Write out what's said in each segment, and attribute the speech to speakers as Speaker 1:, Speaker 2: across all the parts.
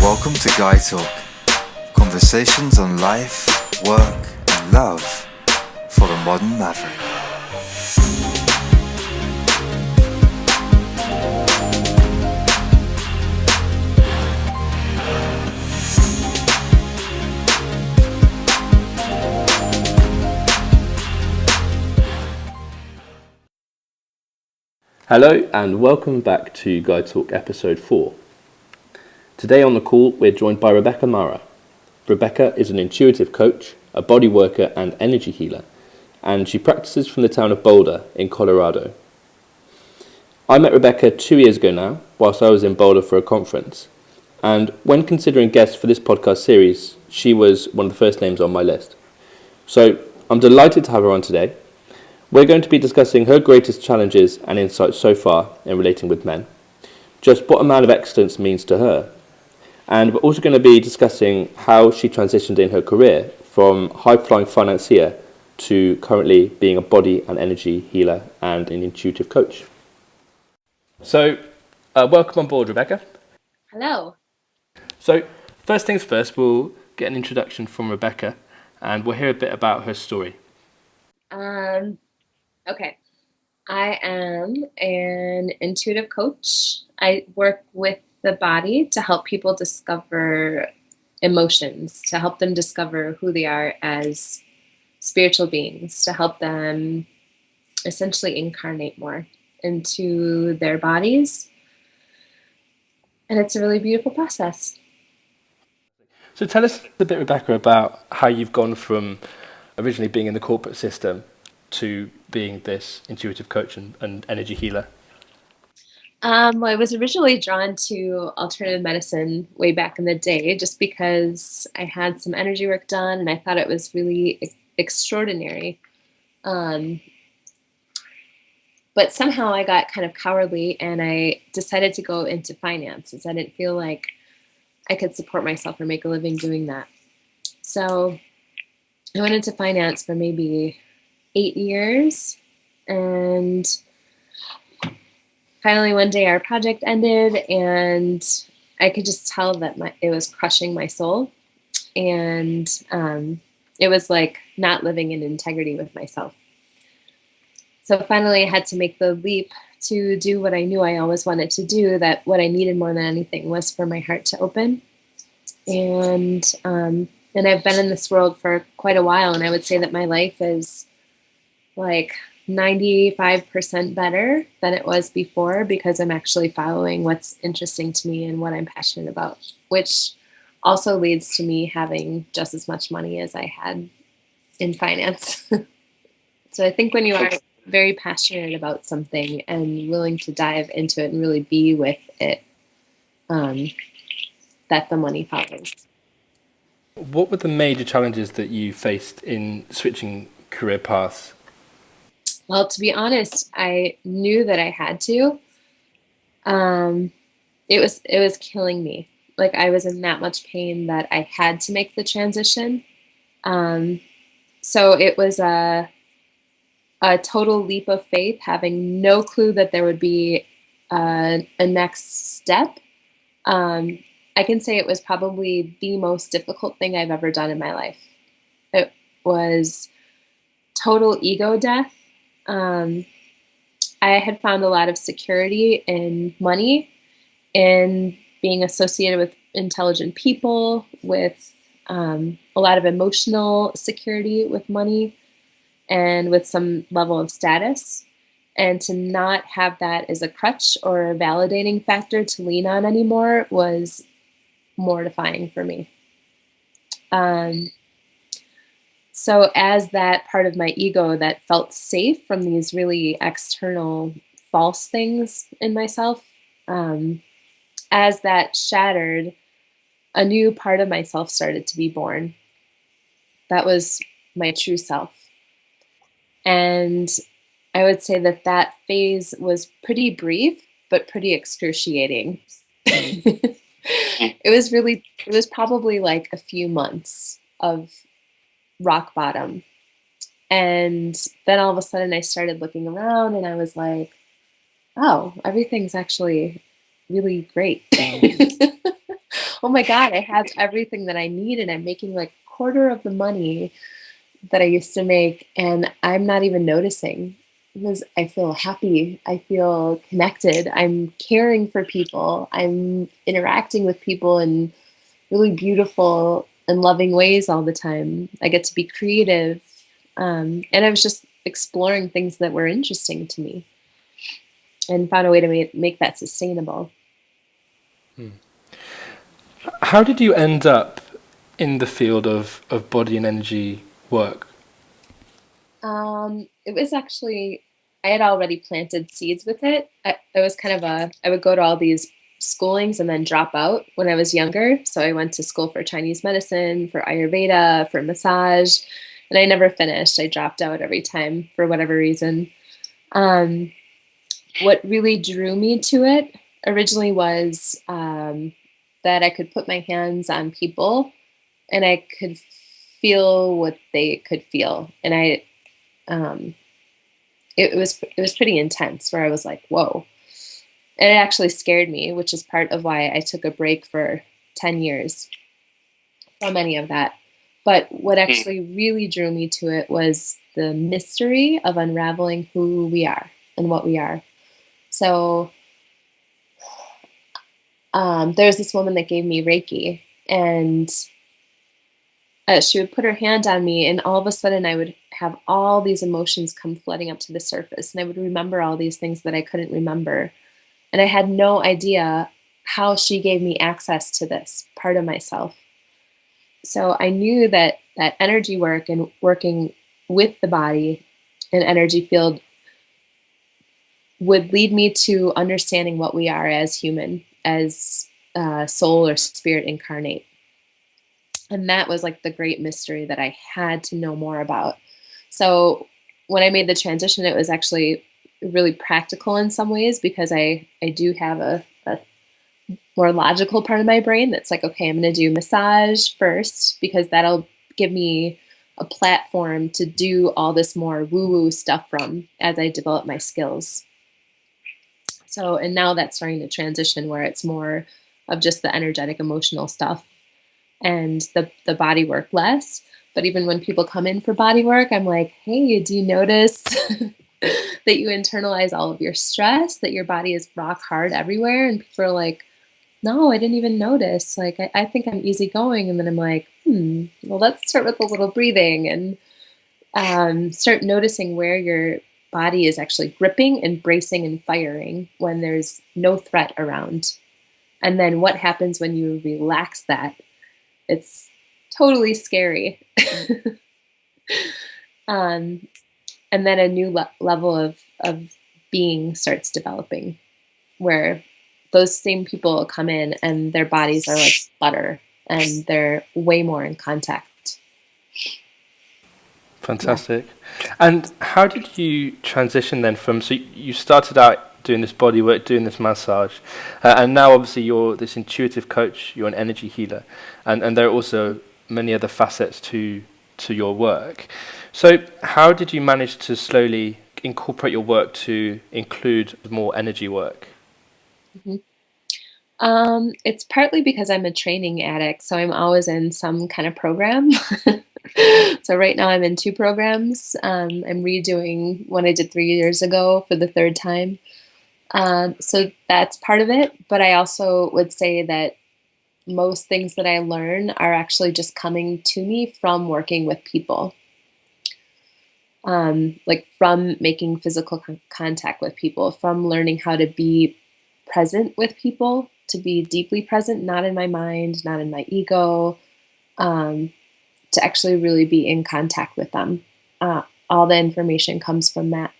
Speaker 1: Welcome to Guy Talk, conversations on life, work, and love for the modern maverick.
Speaker 2: Hello and welcome back to Guy Talk episode 4. Today on the call we're joined by Rebecca Mara. Rebecca is an intuitive coach, a bodyworker and energy healer, and she practices from the town of Boulder in Colorado. I met Rebecca 2 years ago now whilst I was in Boulder for a conference, and when considering guests for this podcast series, she was one of the first names on my list. So I'm delighted to have her on today. We're going to be discussing her greatest challenges and insights so far in relating with men, just what a man of excellence means to her, and we're also going to be discussing how she transitioned in her career from high-flying financier to currently being a body and energy healer and an intuitive coach. So, welcome on board, Rebecca.
Speaker 3: Hello.
Speaker 2: So, first things first, we'll get an introduction from Rebecca and we'll hear a bit about her story.
Speaker 3: Okay. I am an intuitive coach. I work with the body to help people discover emotions, to help them discover who they are as spiritual beings, to help them essentially incarnate more into their bodies. And it's a really beautiful process.
Speaker 2: So tell us a bit, Rebecca, about how you've gone from originally being in the corporate system to being this intuitive coach and energy healer.
Speaker 3: Well, I was originally drawn to alternative medicine way back in the day just because I had some energy work done and I thought it was really extraordinary. But somehow I got kind of cowardly and I decided to go into finances. I didn't feel like I could support myself or make a living doing that. So I went into finance for maybe 8 years, and finally one day our project ended and I could just tell that it was crushing my soul, and it was like not living in integrity with myself. So finally I had to make the leap to do what I knew I always wanted to do, that what I needed more than anything was for my heart to open. And I've been in this world for quite a while, and I would say that my life is like 95% better than it was before because I'm actually following what's interesting to me and what I'm passionate about, which also leads to me having just as much money as I had in finance. So I think when you are very passionate about something and willing to dive into it and really be with it, that the money follows.
Speaker 2: What were the major challenges that you faced in switching career paths?
Speaker 3: Well, to be honest, I knew that I had to. It was killing me. Like I was in that much pain that I had to make the transition. So it was a total leap of faith, having no clue that there would be a next step. I can say it was probably the most difficult thing I've ever done in my life. It was total ego death. I had found a lot of security in money, in being associated with intelligent people, with a lot of emotional security with money, and with some level of status. And to not have that as a crutch or a validating factor to lean on anymore was mortifying for me. So as that part of my ego that felt safe from these really external false things in myself, as that shattered, a new part of myself started to be born. That was my true self. And I would say that phase was pretty brief, but pretty excruciating. It was probably like a few months of rock bottom. And then all of a sudden I started looking around and I was like, oh, everything's actually really great. oh my God, I have everything that I need and I'm making like a quarter of the money that I used to make, and I'm not even noticing because I feel happy. I feel connected. I'm caring for people. I'm interacting with people in really beautiful and loving ways all the time. I get to be creative. And I was just exploring things that were interesting to me and found a way to make that sustainable.
Speaker 2: How did you end up in the field of body and energy work?
Speaker 3: It was actually, I had already planted seeds with it. I was kind of I would go to all these schoolings and then drop out when I was younger. So I went to school for Chinese medicine, for Ayurveda, for massage, and I never finished. I dropped out every time for whatever reason. Um, what really drew me to it originally was that I could put my hands on people and I could feel what they could feel. And um, it was pretty intense where I was like, whoa. And it actually scared me, which is part of why I took a break for 10 years from any of that. But what actually really drew me to it was the mystery of unraveling who we are and what we are. So there's this woman that gave me Reiki, and she would put her hand on me, and all of a sudden I would have all these emotions come flooding up to the surface, and I would remember all these things that I couldn't remember. And I had no idea how she gave me access to this part of myself. So I knew that that energy work and working with the body and energy field would lead me to understanding what we are as human, as soul or spirit incarnate. And that was like the great mystery that I had to know more about. So when I made the transition, it was actually really practical in some ways because I do have a more logical part of my brain that's like, okay, I'm going to do massage first because that'll give me a platform to do all this more woo-woo stuff from as I develop my skills. So, and now that's starting to transition where it's more of just the energetic, emotional stuff and the body work less. But even when people come in for body work, I'm like, hey, do you notice that you internalize all of your stress, that your body is rock hard everywhere? And people are like, no, I didn't even notice. Like, I think I'm easygoing. And then I'm like, well, let's start with a little breathing and start noticing where your body is actually gripping and bracing and firing when there's no threat around. And then what happens when you relax that? It's totally scary. um, and then a new level of being starts developing where those same people come in and their bodies are like butter and they're way more in contact.
Speaker 2: Fantastic. Yeah. And how did you transition then from, so you started out doing this body work, doing this massage, and now obviously you're this intuitive coach, you're an energy healer, and there are also many other facets to your work. So how did you manage to slowly incorporate your work to include more energy work?
Speaker 3: Mm-hmm. It's partly because I'm a training addict, so I'm always in some kind of program. So right now I'm in 2 programs. I'm redoing one I did 3 years ago for the 3rd time. So that's part of it. But I also would say that most things that I learn are actually just coming to me from working with people. Like from making physical contact with people, from learning how to be present with people, to be deeply present, not in my mind, not in my ego, to actually really be in contact with them. All the information comes from that.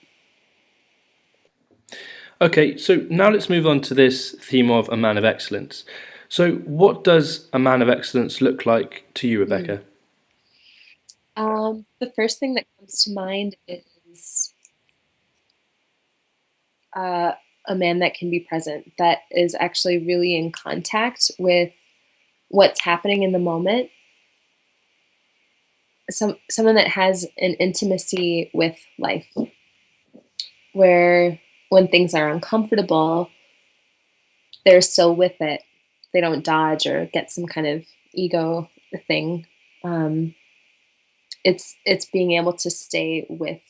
Speaker 2: Okay, so now let's move on to this theme of a man of excellence. So what does a man of excellence look like to you, Rebecca?
Speaker 3: The first thing that comes to mind is a man that can be present, that is actually really in contact with what's happening in the moment. Someone that has an intimacy with life, where when things are uncomfortable, they're still with it. don't dodge or get some kind of ego thing. It's being able to stay with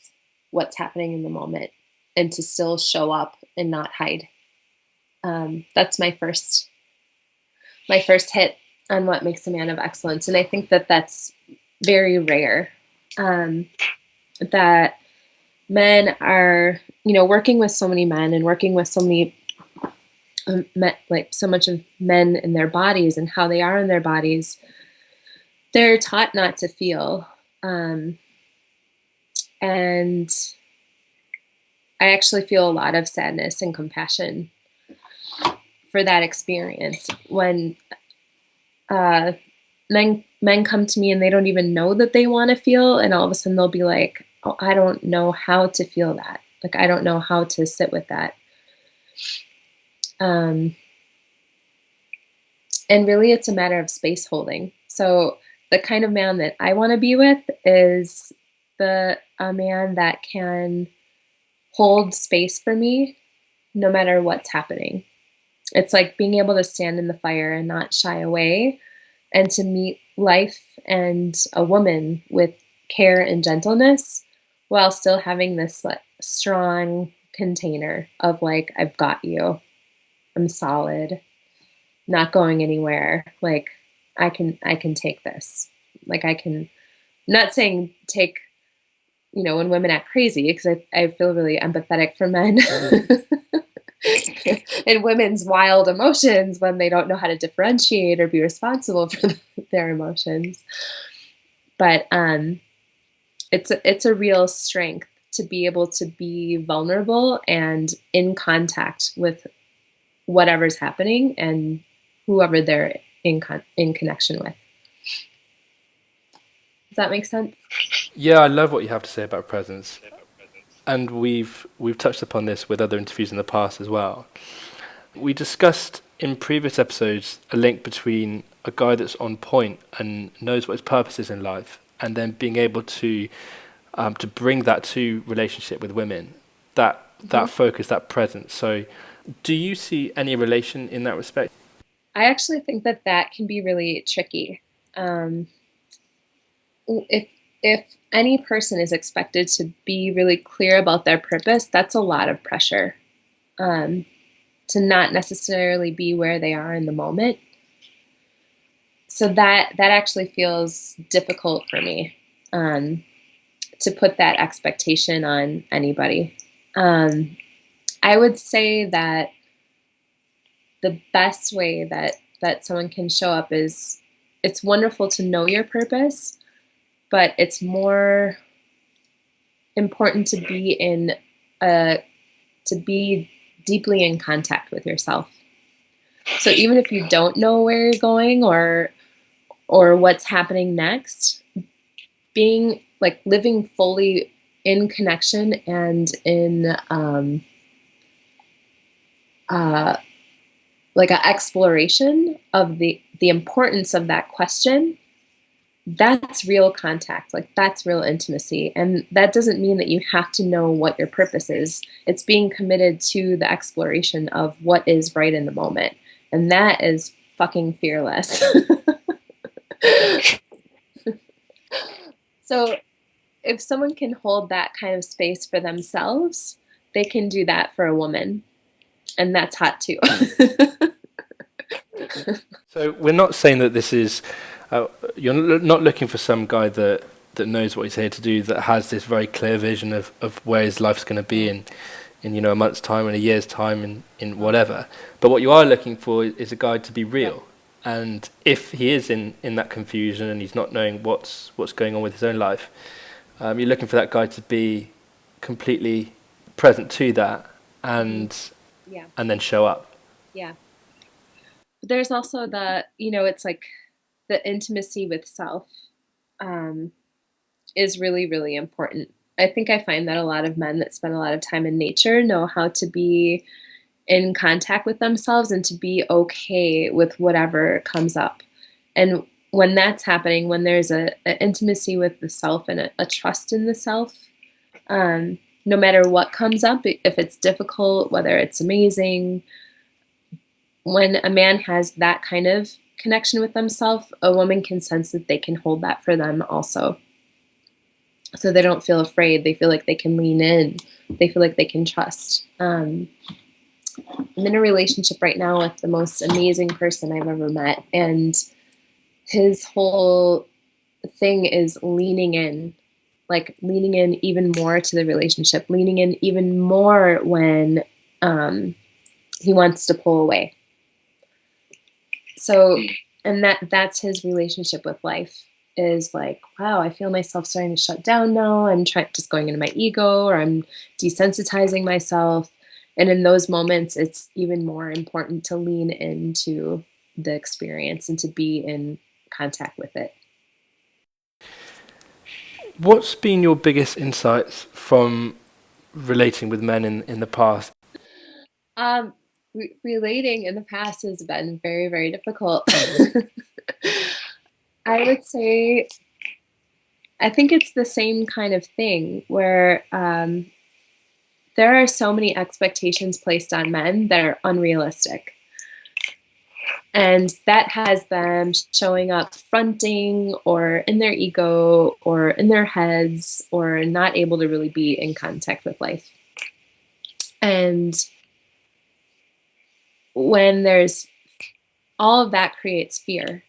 Speaker 3: what's happening in the moment and to still show up and not hide. That's my first hit on what makes a man of excellence, and I think that that's very rare. That men are, working with so many men and working with so many like so much of men in their bodies and how they are in their bodies, they're taught not to feel. And I actually feel a lot of sadness and compassion for that experience when men come to me and they don't even know that they want to feel, and all of a sudden they'll be like, oh, I don't know how to feel that. Like, I don't know how to sit with that. And really it's a matter of space holding. So the kind of man that I want to be with is a man that can hold space for me no matter what's happening. It's like being able to stand in the fire and not shy away, and to meet life and a woman with care and gentleness while still having this like strong container of like, I've got you. I'm solid, not going anywhere. Like, I can take this. Like, I'm not saying take, when women act crazy, because I feel really empathetic for men and women's wild emotions when they don't know how to differentiate or be responsible for their emotions. But it's a real strength to be able to be vulnerable and in contact with whatever's happening and whoever they're in connection with. Does that make sense?
Speaker 2: Yeah, I love what you have to say about presence. And we've touched upon this with other interviews in the past as well. We discussed in previous episodes a link between a guy that's on point and knows what his purpose is in life, and then being able to bring that to relationship with women, that focus, that presence. So do you see any relation in that respect?
Speaker 3: I actually think that can be really tricky. If any person is expected to be really clear about their purpose, that's a lot of pressure to not necessarily be where they are in the moment. So that actually feels difficult for me to put that expectation on anybody. I would say that the best way that someone can show up is, it's wonderful to know your purpose, but it's more important to be deeply in contact with yourself. So even if you don't know where you're going or what's happening next, being like living fully in connection and in like an exploration of the importance of that question, that's real contact. Like, that's real intimacy. And that doesn't mean that you have to know what your purpose is. It's being committed to the exploration of what is right in the moment. And that is fucking fearless. So if someone can hold that kind of space for themselves, they can do that for a woman. And that's hot too.
Speaker 2: So we're not saying that this is, you're not looking for some guy that knows what he's here to do, that has this very clear vision of where his life's going to be in a month's time, in a year's time, in whatever. But what you are looking for is a guy to be real. And if he is in that confusion and he's not knowing what's going on with his own life, you're looking for that guy to be completely present to that and then show up.
Speaker 3: Yeah. But there's also it's like the intimacy with self is really, really important. I think I find that a lot of men that spend a lot of time in nature know how to be in contact with themselves and to be okay with whatever comes up. And when that's happening, when there's an intimacy with the self and a trust in the self, no matter what comes up, if it's difficult, whether it's amazing, when a man has that kind of connection with themselves, a woman can sense that they can hold that for them also. So they don't feel afraid. They feel like they can lean in. They feel like they can trust. I'm in a relationship right now with the most amazing person I've ever met. And his whole thing is leaning in, like leaning in even more to the relationship, leaning in even more when he wants to pull away. So, and that's his relationship with life is like, wow, I feel myself starting to shut down now. I'm trying just going into my ego, or I'm desensitizing myself. And in those moments, it's even more important to lean into the experience and to be in contact with it.
Speaker 2: What's been your biggest insights from relating with men in the past?
Speaker 3: Um, Relating in the past has been very, very difficult. I would say, I think it's the same kind of thing where there are so many expectations placed on men that are unrealistic. And that has them showing up fronting or in their ego or in their heads or not able to really be in contact with life. And when there's all of that creates fear.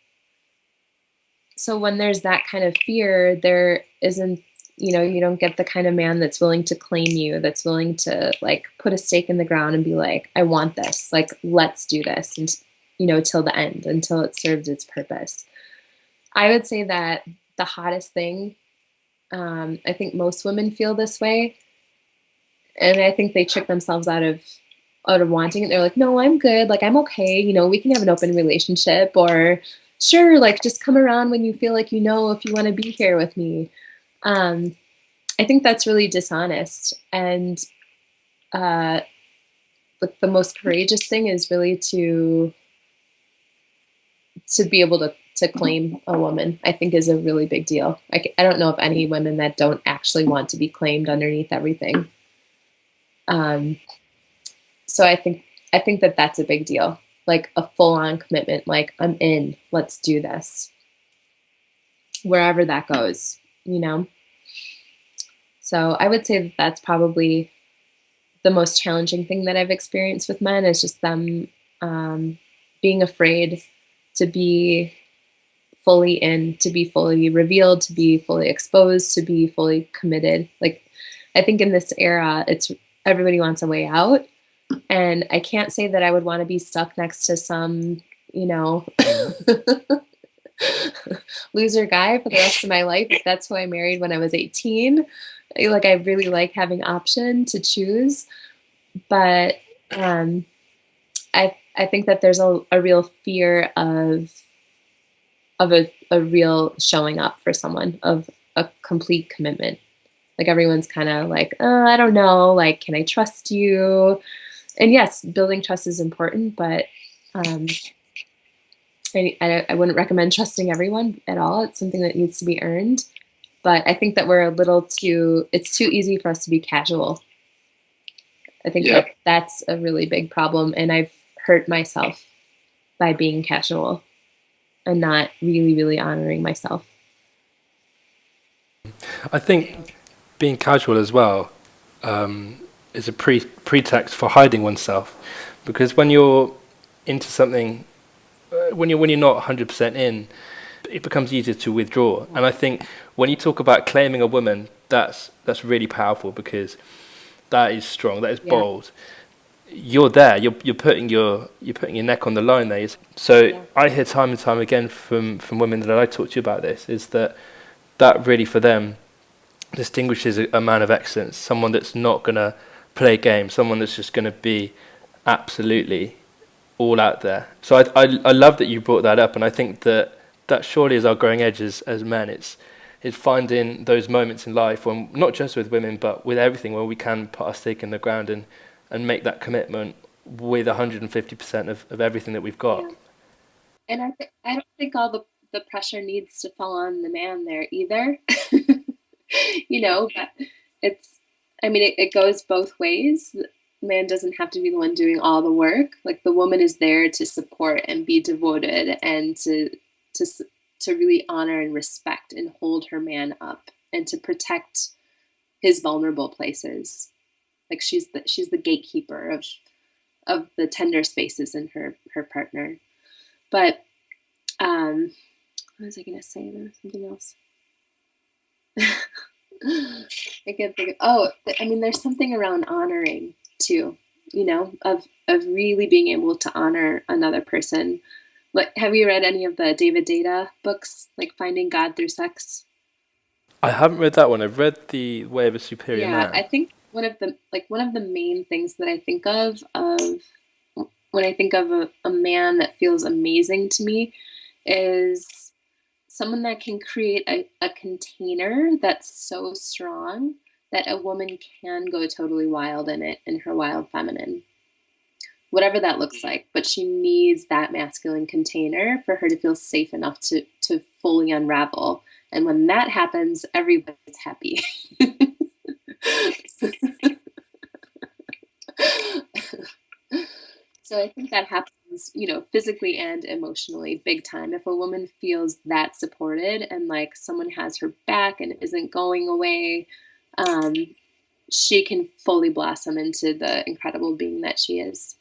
Speaker 3: So when there's that kind of fear, there isn't, you don't get the kind of man that's willing to claim you, that's willing to like put a stake in the ground and be like, I want this, like, let's do this. And, till the end, until it serves its purpose. I would say that the hottest thing, I think most women feel this way. And I think they trick themselves out of wanting it. They're like, no, I'm good. Like, I'm okay. We can have an open relationship, or sure, like just come around when you feel like, if you want to be here with me. I think that's really dishonest. And the most courageous thing is really to be able to claim a woman, I think is a really big deal. I don't know of any women that don't actually want to be claimed underneath everything. So I think that that's a big deal, like a full-on commitment, like I'm in, let's do this, wherever that goes. So I would say that that's probably the most challenging thing that I've experienced with men, is just them being afraid to be fully in, to be fully revealed, to be fully exposed, to be fully committed. Like, I think in this era, it's everybody wants a way out. And I can't say that I would want to be stuck next to some, loser guy for the rest of my life. If that's who I married when I was 18. Like, I really like having option to choose. But I think that there's a real fear of a real showing up for someone, of a complete commitment. Like, everyone's kind of like, oh, I don't know, like, can I trust you? And yes, building trust is important, but I wouldn't recommend trusting everyone at all. It's something that needs to be earned. But I think that it's too easy for us to be casual. I think that that's a really big problem. And I've hurt myself by being casual and not really, really honoring myself.
Speaker 2: I think being casual as well is a pretext for hiding oneself, because when you're into something, when you're not 100% in, it becomes easier to withdraw. And I think when you talk about claiming a woman, that's really powerful, because that is strong, that is
Speaker 3: Yeah.
Speaker 2: bold. You're there. You're putting your neck on the line there. So
Speaker 3: Yeah.
Speaker 2: I hear time and time again from women that I talk to about this, is that really for them distinguishes a man of excellence, someone that's not gonna play games, someone that's just gonna be absolutely all out there. So I love that you brought that up, and I think that surely is our growing edge as men. It's finding those moments in life when, not just with women but with everything, where we can put our stake in the ground and make that commitment with 150% of everything that we've got.
Speaker 3: Yeah. And I don't think all the pressure needs to fall on the man there either. But it's, I mean, it goes both ways. man doesn't have to be the one doing all the work. Like the woman is there to support and be devoted and to really honor and respect and hold her man up and to protect his vulnerable places. Like she's the gatekeeper of the tender spaces in her partner. But what was I gonna say? There was something else. I can't think of, I mean, there's something around honoring too, of really being able to honor another person. Like, have you read any of the David Data books, like Finding God Through Sex?
Speaker 2: I haven't read that one. I've read The Way of a Superior
Speaker 3: Yeah, I
Speaker 2: Man.
Speaker 3: think one of the main things that I think of when I think of a man that feels amazing to me is someone that can create a container that's so strong that a woman can go totally wild in it, in her wild feminine, whatever that looks like. But she needs that masculine container for her to feel safe enough to fully unravel. And when that happens, everybody's happy. So I think that happens, physically and emotionally, big time. If a woman feels that supported and like someone has her back and isn't going away, um, she can fully blossom into the incredible being that she is.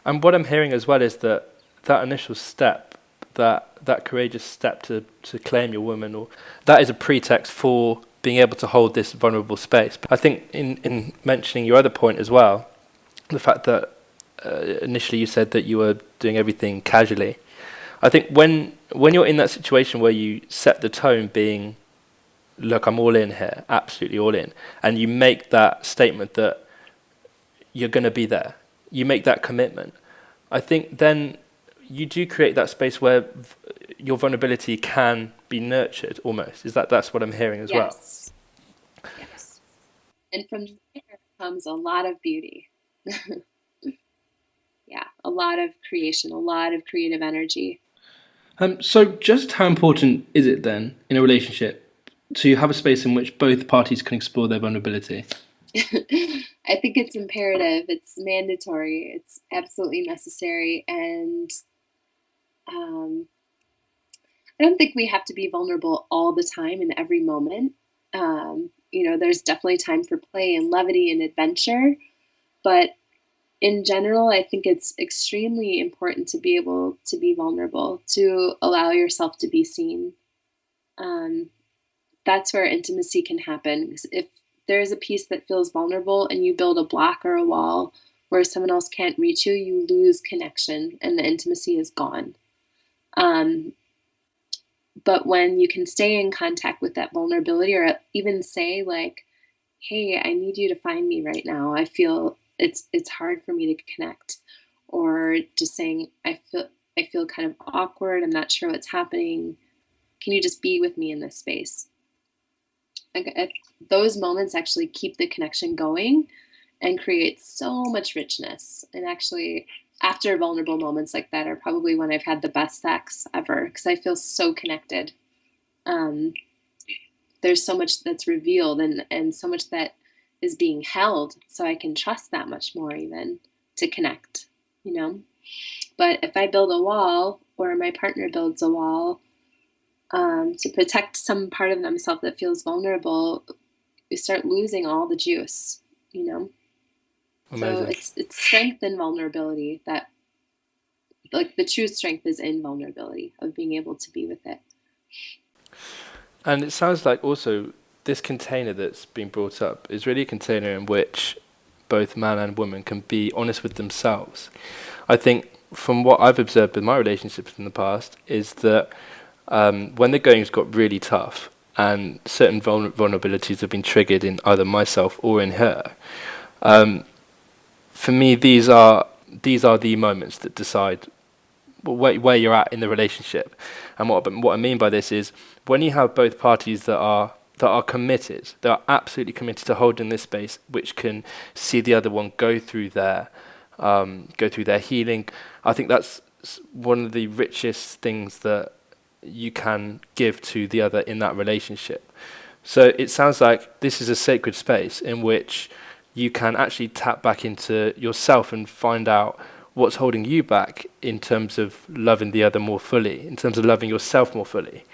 Speaker 2: And what I'm hearing as well is that that initial step, that courageous step to claim your woman, or that is a pretext for being able to hold this vulnerable space. I think in mentioning your other point as well, the fact that initially you said that you were doing everything casually. I think when you're in that situation where you set the tone being, look, I'm all in here, absolutely all in, and you make that statement that you're going to be there, you make that commitment, I think then you do create that space where your vulnerability can be nurtured almost. That's what I'm hearing as well?
Speaker 3: Yes. Yes. And from there comes a lot of beauty. Yeah, a lot of creation, a lot of creative energy.
Speaker 2: So just how important is it then in a relationship to have a space in which both parties can explore their vulnerability?
Speaker 3: I think it's imperative, it's mandatory, it's absolutely necessary. And um, I don't think we have to be vulnerable all the time in every moment. There's definitely time for play and levity and adventure, but in general, I think it's extremely important to be able to be vulnerable, to allow yourself to be seen. Um, that's where intimacy can happen. 'Cause if there is a piece that feels vulnerable and you build a block or a wall where someone else can't reach you, you lose connection and the intimacy is gone. Um, but when you can stay in contact with that vulnerability, or even say like, hey, I need you to find me right now, I feel it's hard for me to connect. Or just saying, I feel kind of awkward, I'm not sure what's happening, can you just be with me in this space? Like, those moments actually keep the connection going and create so much richness. And actually, after vulnerable moments like that are probably when I've had the best sex ever, because I feel so connected. um, there's so much that's revealed, and so much that is being held, so I can trust that much more even to connect, you know. But if I build a wall, or my partner builds a wall, to protect some part of themselves that feels vulnerable, we start losing all the juice, you know. So
Speaker 2: Amazing.
Speaker 3: it's strength and vulnerability that, like, the true strength is in vulnerability, of being able to be with it.
Speaker 2: And it sounds like also this container that's been brought up is really a container in which both man and woman can be honest with themselves. I think from what I've observed with my relationships in the past is that when the going's got really tough and certain vulnerabilities have been triggered in either myself or in her, for me these are the moments that decide where you're at in the relationship. And what I mean by this is when you have both parties that are committed, that are absolutely committed to holding this space, which can see the other one go through their healing. I think that's one of the richest things that you can give to the other in that relationship. So it sounds like this is a sacred space in which you can actually tap back into yourself and find out what's holding you back in terms of loving the other more fully, in terms of loving yourself more fully.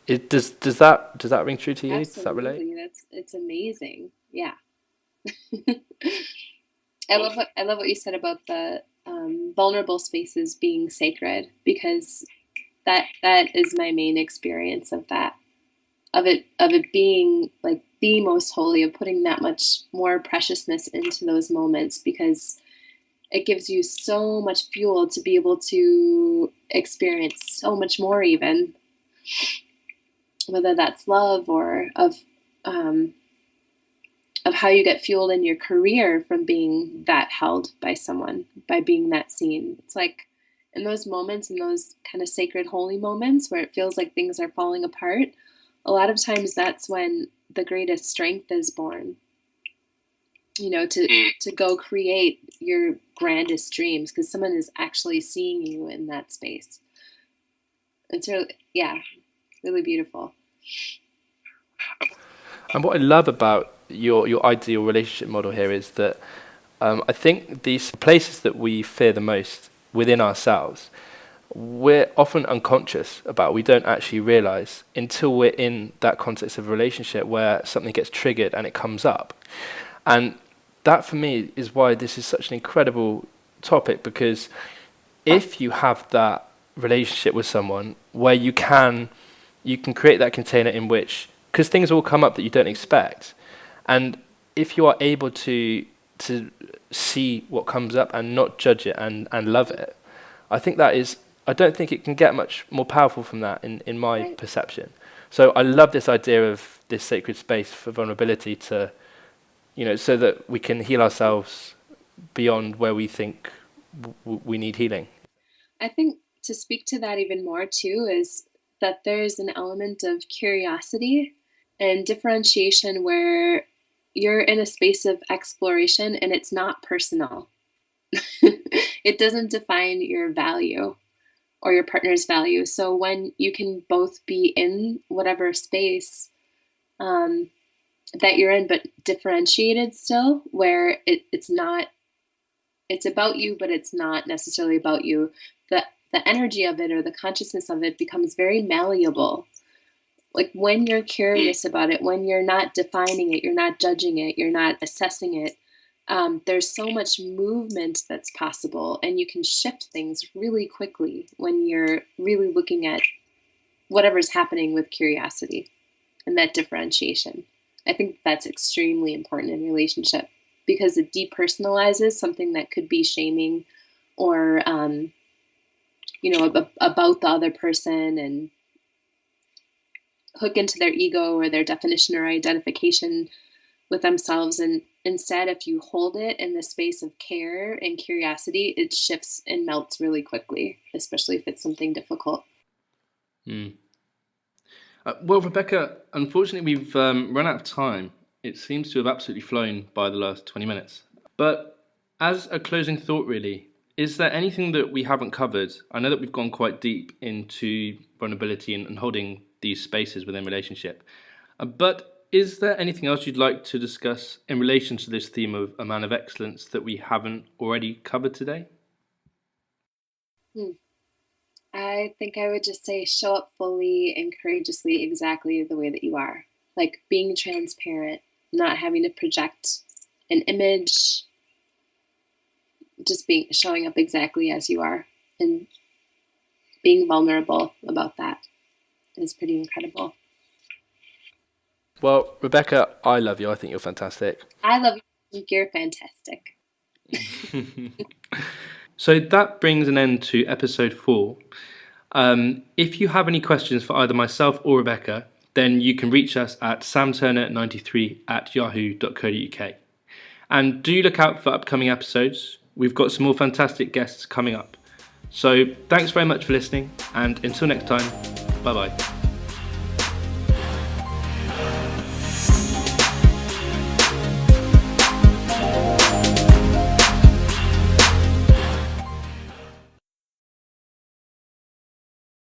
Speaker 2: Does that ring true to you?
Speaker 3: Absolutely.
Speaker 2: Does that relate?
Speaker 3: It's amazing. Yeah. I love what you said about the vulnerable spaces being sacred, because that is my main experience of that, of it being like the most holy, of putting that much more preciousness into those moments, because it gives you so much fuel to be able to experience so much more, even whether that's love or of how you get fueled in your career from being that held by someone, by being that seen. It's like in those moments, in those kind of sacred, holy moments where it feels like things are falling apart, a lot of times that's when the greatest strength is born. You know, to go create your grandest dreams, because someone is actually seeing you in that space. It's really, yeah, really beautiful.
Speaker 2: And what I love about your ideal relationship model here is that I think these places that we fear the most within ourselves, we're often unconscious about. We don't actually realize until we're in that context of a relationship where something gets triggered and it comes up. And that for me is why this is such an incredible topic, because if you have that relationship with someone where you can create that container in which, because things will come up that you don't expect, and if you are able to see what comes up and not judge it and love it, I don't think it can get much more powerful from that in my perception. So I love this idea of this sacred space for vulnerability to, so that we can heal ourselves beyond where we think we need healing.
Speaker 3: I think to speak to that even more too is that there's an element of curiosity and differentiation where you're in a space of exploration and it's not personal. It doesn't define your value or your partner's value. So when you can both be in whatever space that you're in, but differentiated still, where it's about you, but it's not necessarily about you. The energy of it or the consciousness of it becomes very malleable. Like when you're curious about it, when you're not defining it, you're not judging it, you're not assessing it, there's so much movement that's possible, and you can shift things really quickly when you're really looking at whatever's happening with curiosity and that differentiation. I think that's extremely important in relationship, because it depersonalizes something that could be shaming or about the other person, and hook into their ego or their definition or identification with themselves. And instead, if you hold it in the space of care and curiosity, it shifts and melts really quickly, especially if it's something difficult.
Speaker 2: Well, Rebecca, unfortunately, we've run out of time. It seems to have absolutely flown by the last 20 minutes. But as a closing thought, really, is there anything that we haven't covered? I know that we've gone quite deep into vulnerability and holding these spaces within relationship. But is there anything else you'd like to discuss in relation to this theme of a man of excellence that we haven't already covered today?
Speaker 3: I think I would just say show up fully and courageously exactly the way that you are. Like being transparent, not having to project an image, just showing up exactly as you are, and being vulnerable about that is pretty incredible.
Speaker 2: Well, Rebecca, I love you. I think you're fantastic.
Speaker 3: I love you. You're fantastic.
Speaker 2: So that brings an end to episode 4. If you have any questions for either myself or Rebecca, then you can reach us at samturner93@yahoo.co.uk. And do look out for upcoming episodes. We've got some more fantastic guests coming up. So thanks very much for listening, and until next time, bye-bye.